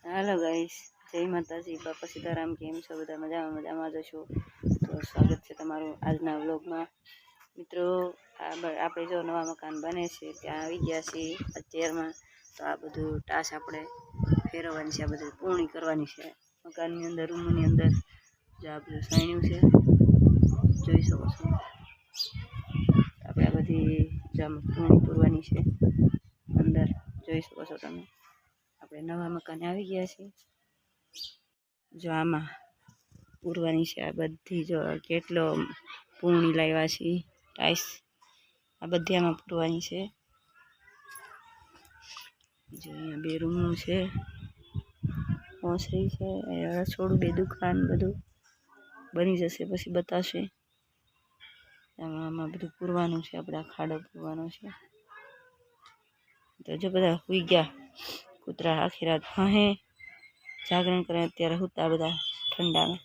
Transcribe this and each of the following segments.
Hello guys, जय माताजी, बापा सीताराम। केम छो बधा? मजामां जशो तो स्वागत है तमारुं आजना व्लॉगमां। मित्रों, આપણે જો નવા મકાન બને છે ત્યાં આવી ગયા છીએ અત્યારમાં। તો આ બધું ટાસ આપણે ફેરવવાની છે, આ બધું પૂર્ણી કરવાની છે મકાનની અંદર, રૂમની અંદર। જો આ બધું સાણ્યું છે, જોઈ શકો છો। આપણે આ બધી જામ પૂર્ણી પૂરવાની છે અંદર, જોઈ શકો છો તમે। આપણે નવા મકાને આવી ગયા છીએ। જો આમાં પૂરવાની છે આ બધી, જો કેટલો પૂર્ણી લાવ્યા છે ટાઈસ, આ બધી આમાં પૂરવાની છે। જો અહીંયા બે રૂમ છે, ઓસરી છે, રસોડું, બે દુકાન, બધું બની જશે પછી બતાવશે। આમાં બધું પૂરવાનું છે, આપણે આ ખાડો પૂરવાનો છે। તો જો બધા સુઈ ગયા, કૂતરા આખી રાત ભહે જાગરણ કરે, અત્યારે હુતા બધા ઠંડામાં।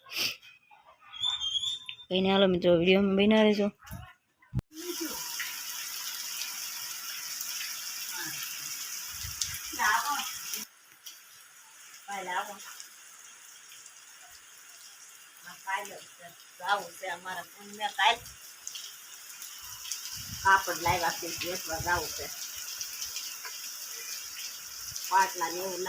કઈને હાલો મિત્રો, વિડીયોમાં બન્યા રહેજો। કાપડ લાવ્યા છે, વેચવા જાવું છે, પાટલા ને એવું